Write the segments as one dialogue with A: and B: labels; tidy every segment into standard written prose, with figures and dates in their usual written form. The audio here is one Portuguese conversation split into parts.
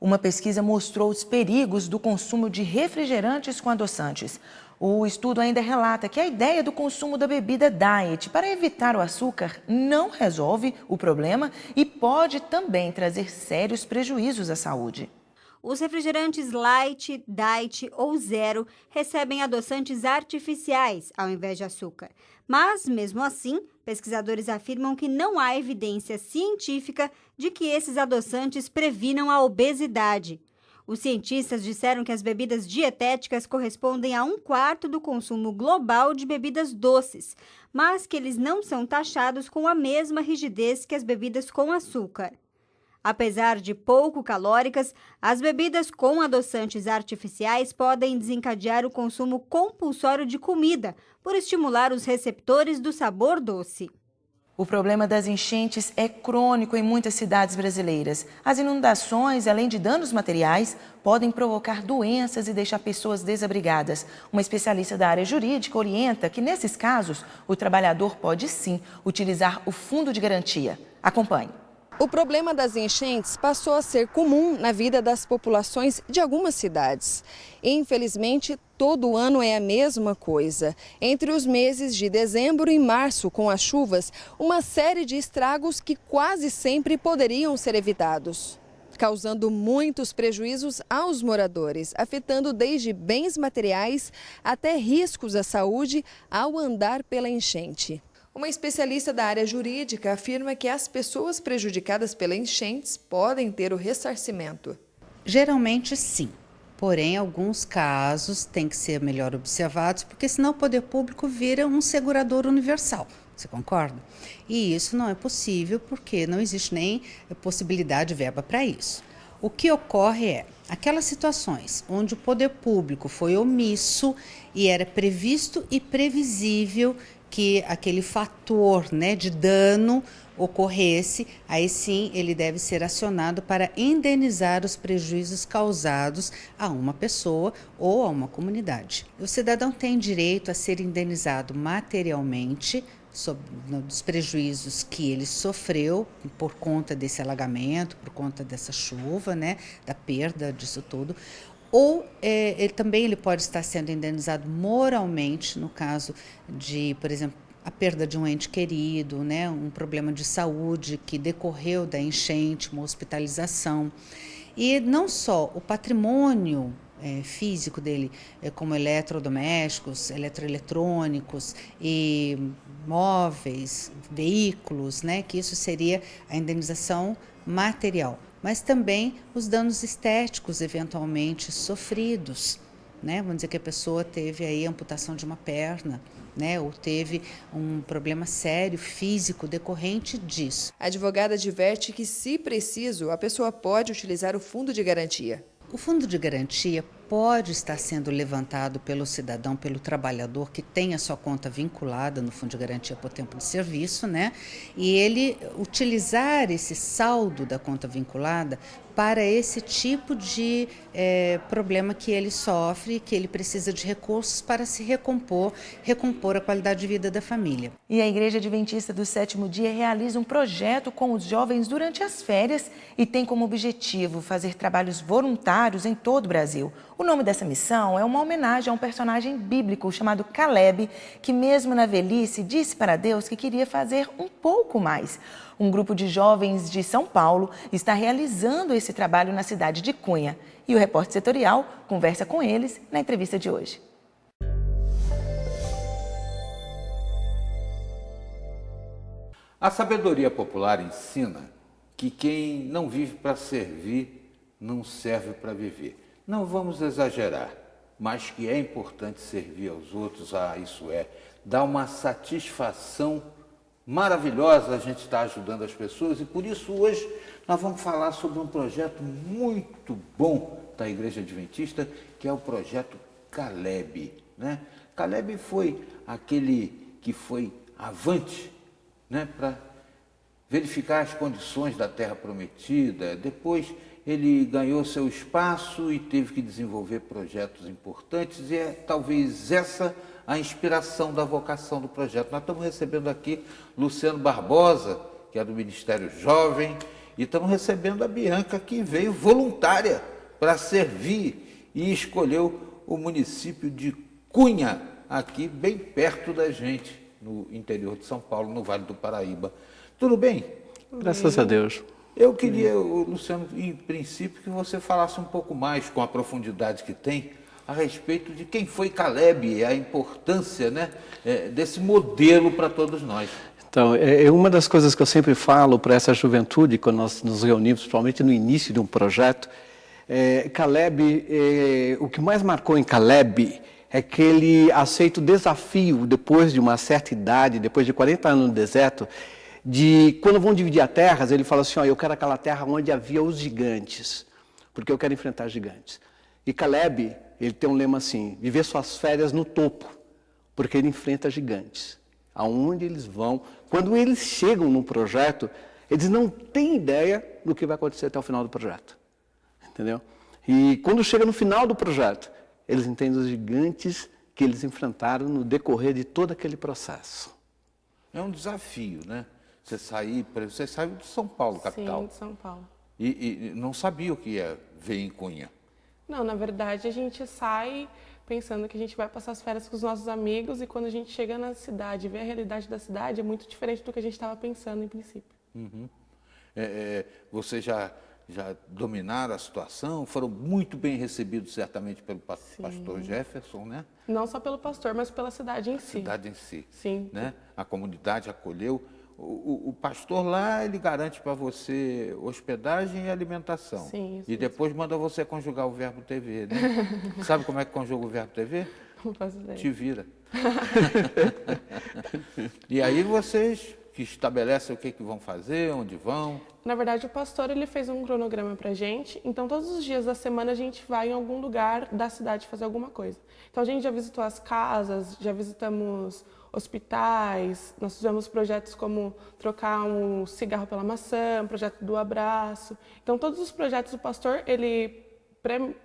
A: Uma pesquisa mostrou os perigos do consumo de refrigerantes com adoçantes. O estudo ainda relata que a ideia do consumo da bebida diet para evitar o açúcar não resolve o problema e pode também trazer sérios prejuízos à saúde.
B: Os refrigerantes light, diet ou zero recebem adoçantes artificiais ao invés de açúcar. Mas, mesmo assim, pesquisadores afirmam que não há evidência científica de que esses adoçantes previnam a obesidade. Os cientistas disseram que as bebidas dietéticas correspondem a 1/4 do consumo global de bebidas doces, mas que eles não são taxados com a mesma rigidez que as bebidas com açúcar. Apesar de pouco calóricas, as bebidas com adoçantes artificiais podem desencadear o consumo compulsório de comida, por estimular os receptores do sabor doce.
A: O problema das enchentes é crônico em muitas cidades brasileiras. As inundações, além de danos materiais, podem provocar doenças e deixar pessoas desabrigadas. Uma especialista da área jurídica orienta que, nesses casos, o trabalhador pode sim utilizar o fundo de garantia. Acompanhe.
C: O problema das enchentes passou a ser comum na vida das populações de algumas cidades. Infelizmente, todo ano é a mesma coisa. Entre os meses de dezembro e março, com as chuvas, uma série de estragos que quase sempre poderiam ser evitados, causando muitos prejuízos aos moradores, afetando desde bens materiais até riscos à saúde ao andar pela enchente. Uma especialista da área jurídica afirma que as pessoas prejudicadas pelas enchentes podem ter o ressarcimento.
D: Geralmente sim, porém alguns casos têm que ser melhor observados, porque senão o poder público vira um segurador universal. Você concorda? E isso não é possível porque não existe nem possibilidade de verba para isso. O que ocorre é aquelas situações onde o poder público foi omisso e era previsto e previsível que aquele fator, de dano ocorresse, aí sim ele deve ser acionado para indenizar os prejuízos causados a uma pessoa ou a uma comunidade. O cidadão tem direito a ser indenizado materialmente dos prejuízos que ele sofreu por conta desse alagamento, por conta dessa chuva, da perda disso tudo. Ou ele pode estar sendo indenizado moralmente, no caso de, por exemplo, a perda de um ente querido, um problema de saúde que decorreu da enchente, uma hospitalização. E não só o patrimônio físico dele, como eletrodomésticos, eletroeletrônicos e móveis, veículos, que isso seria a indenização material, mas também os danos estéticos eventualmente sofridos, Vamos dizer que a pessoa teve aí amputação de uma perna, ou teve um problema sério físico decorrente disso.
C: A advogada adverte que, se preciso, a pessoa pode utilizar o fundo de garantia.
D: O fundo de garantia pode estar sendo levantado pelo cidadão, pelo trabalhador que tem a sua conta vinculada no fundo de garantia por tempo de serviço, e ele utilizar esse saldo da conta vinculada para esse tipo de problema que ele sofre, que ele precisa de recursos para se recompor a qualidade de vida da família.
A: E a Igreja Adventista do 7º Dia realiza um projeto com os jovens durante as férias e tem como objetivo fazer trabalhos voluntários em todo o Brasil. O nome dessa missão é uma homenagem a um personagem bíblico chamado Caleb, que mesmo na velhice disse para Deus que queria fazer um pouco mais. Um grupo de jovens de São Paulo está realizando esse trabalho na cidade de Cunha. E o repórter setorial conversa com eles na entrevista de hoje.
E: A sabedoria popular ensina que quem não vive para servir, não serve para viver. Não vamos exagerar, mas que é importante servir aos outros, isso dá uma satisfação maravilhosa a gente estar ajudando as pessoas, e por isso hoje nós vamos falar sobre um projeto muito bom da Igreja Adventista, que é o projeto Caleb. Caleb foi aquele que foi avante para verificar as condições da terra prometida. Depois ele ganhou seu espaço e teve que desenvolver projetos importantes, e é talvez essa a inspiração da vocação do projeto. Nós estamos recebendo aqui Luciano Barbosa, que é do Ministério Jovem, E estamos recebendo a Bianca, que veio voluntária para servir e escolheu o município de Cunha, aqui bem perto da gente, no interior de São Paulo, no Vale do Paraíba. Tudo bem?
F: Graças a Deus.
E: Eu queria, Luciano, em princípio, que você falasse um pouco mais, com a profundidade que tem, a respeito de quem foi Caleb e a importância, né, desse modelo para todos nós.
F: Então, é uma das coisas que eu sempre falo para essa juventude, quando nós nos reunimos, principalmente no início de um projeto, Caleb, o que mais marcou em Caleb é que ele aceita o desafio, depois de uma certa idade, depois de 40 anos no deserto, de quando vão dividir a terra, ele fala assim, eu quero aquela terra onde havia os gigantes, porque eu quero enfrentar gigantes. E Caleb, ele tem um lema assim, viver suas férias no topo, porque ele enfrenta gigantes. Aonde eles vão, quando eles chegam no projeto, eles não têm ideia do que vai acontecer até o final do projeto. Entendeu? E quando chega no final do projeto, eles entendem os gigantes que eles enfrentaram no decorrer de todo aquele processo.
E: É um desafio, né? Você saiu de São Paulo, capital.
G: Sim, de São Paulo.
E: E não sabia o que ia ver em Cunha.
G: Não, na verdade, a gente sai pensando que a gente vai passar as férias com os nossos amigos e quando a gente chega na cidade e vê a realidade da cidade, é muito diferente do que a gente estava pensando em princípio.
E: Uhum. Você já dominaram a situação? Foram muito bem recebidos, certamente, pelo pastor Jefferson, né?
G: Não só pelo pastor, mas pela cidade em si.
E: A cidade em si.
G: Sim.
E: Né? A comunidade acolheu. O pastor lá, ele garante para você hospedagem e alimentação.
G: Sim, isso.
E: E depois manda você conjugar o verbo TV, né? Sabe como é que conjuga o verbo TV?
G: Não faço ideia.
E: Te vira. E aí vocês que estabelecem o que vão fazer, onde vão.
G: Na verdade, o pastor ele fez um cronograma pra gente, então todos os dias da semana a gente vai em algum lugar da cidade fazer alguma coisa. Então a gente já visitou as casas, já visitamos hospitais, nós fizemos projetos como trocar um cigarro pela maçã, projeto do abraço. Então todos os projetos o pastor ele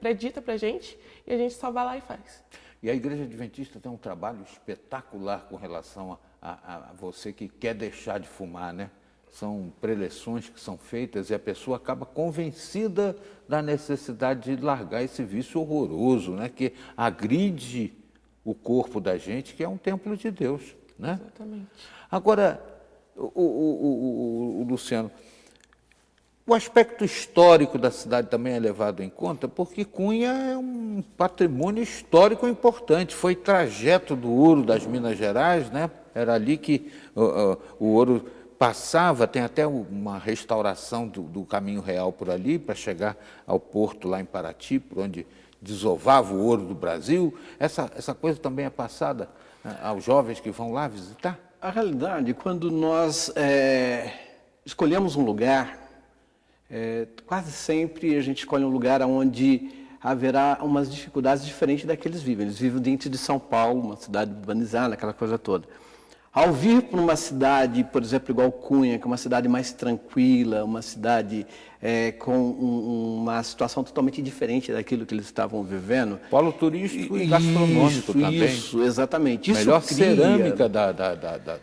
G: predita pra gente e a gente só vai lá e faz.
E: E a Igreja Adventista tem um trabalho espetacular com relação a você que quer deixar de fumar, né? São preleções que são feitas e a pessoa acaba convencida da necessidade de largar esse vício horroroso, né? Que agride o corpo da gente, que é um templo de Deus, né?
G: Exatamente.
E: Agora, Luciano, o aspecto histórico da cidade também é levado em conta, porque Cunha é um patrimônio histórico importante. Foi trajeto do ouro das Minas Gerais, né? Era ali que o ouro passava, tem até uma restauração do caminho real por ali, para chegar ao porto lá em Paraty, por onde desovava o ouro do Brasil. Essa coisa também é passada aos jovens que vão lá visitar?
F: A realidade, quando nós escolhemos um lugar, quase sempre a gente escolhe um lugar onde haverá umas dificuldades diferentes daqueles vivem. Eles vivem dentro de São Paulo, uma cidade urbanizada, aquela coisa toda. Ao vir para uma cidade, por exemplo, igual Cunha, que é uma cidade mais tranquila, uma cidade com uma situação totalmente diferente daquilo que eles estavam vivendo.
E: Polo turístico e gastronômico também.
F: Isso, exatamente. Isso
E: melhor
F: cria,
E: cerâmica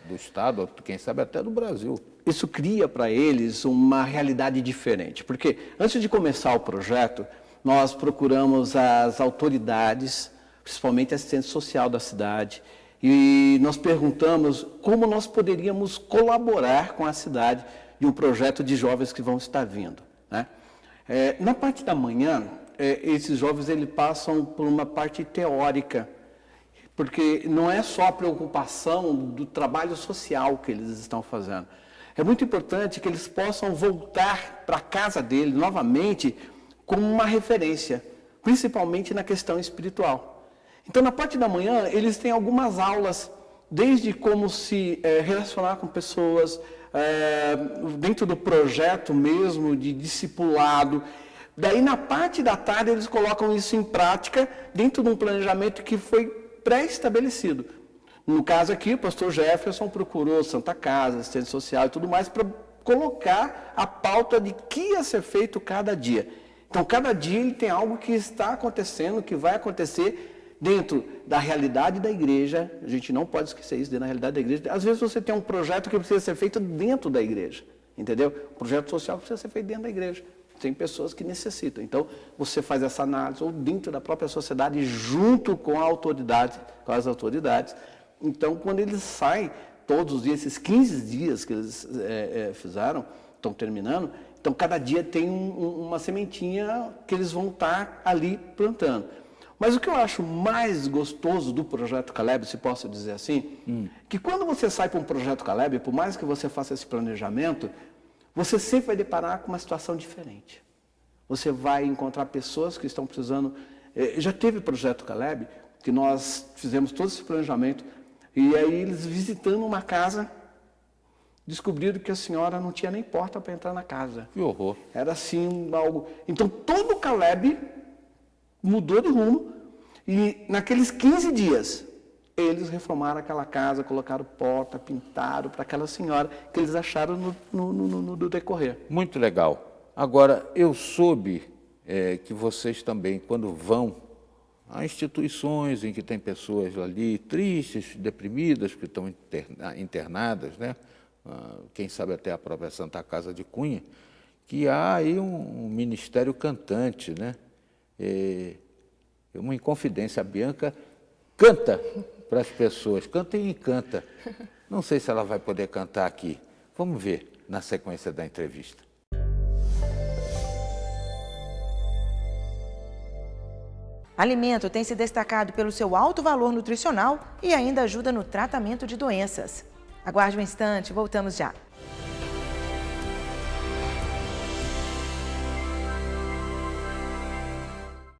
E: do estado, quem sabe até do Brasil.
F: Isso cria para eles uma realidade diferente, porque antes de começar o projeto, nós procuramos as autoridades, principalmente a assistência social da cidade, e nós perguntamos como nós poderíamos colaborar com a cidade de um projeto de jovens que vão estar vindo, né? Na parte da manhã, esses jovens eles passam por uma parte teórica, porque não é só a preocupação do trabalho social que eles estão fazendo. É muito importante que eles possam voltar para a casa deles novamente como uma referência, principalmente na questão espiritual. Então, na parte da manhã, eles têm algumas aulas, desde como se relacionar com pessoas, dentro do projeto mesmo, de discipulado. Daí, na parte da tarde, eles colocam isso em prática, dentro de um planejamento que foi pré-estabelecido. No caso aqui, o pastor Jefferson procurou Santa Casa, assistência social e tudo mais, para colocar a pauta de que ia ser feito cada dia. Então, cada dia ele tem algo que está acontecendo, que vai acontecer dentro da realidade da igreja. A gente não pode esquecer isso, dentro da realidade da igreja. Às vezes você tem um projeto que precisa ser feito dentro da igreja, entendeu? O projeto social precisa ser feito dentro da igreja. Tem pessoas que necessitam. Então, você faz essa análise ou dentro da própria sociedade, junto com a autoridade, com as autoridades. Então, quando eles saem, todos os dias, esses 15 dias que eles fizeram, estão terminando, então cada dia tem uma sementinha que eles vão estar ali plantando. Mas o que eu acho mais gostoso do Projeto Caleb, se posso dizer assim, que quando você sai para um Projeto Caleb, por mais que você faça esse planejamento, você sempre vai deparar com uma situação diferente. Você vai encontrar pessoas que estão precisando... Já teve Projeto Caleb, que nós fizemos todo esse planejamento, e aí eles visitando uma casa, descobriram que a senhora não tinha nem porta para entrar na casa.
E: Que horror.
F: Era assim algo... Então todo o Caleb mudou de rumo, e naqueles 15 dias, eles reformaram aquela casa, colocaram porta, pintaram para aquela senhora que eles acharam no decorrer.
E: Muito legal. Agora, eu soube que vocês também, quando vão a instituições em que tem pessoas ali tristes, deprimidas, que estão internadas, né? Quem sabe até a própria Santa Casa de Cunha, que há aí um ministério cantante, né? Uma inconfidência, a Bianca canta para as pessoas, canta e encanta. Não sei se ela vai poder cantar aqui. Vamos ver na sequência da entrevista.
A: Alimento tem se destacado pelo seu alto valor nutricional e ainda ajuda no tratamento de doenças. Aguarde um instante, voltamos já.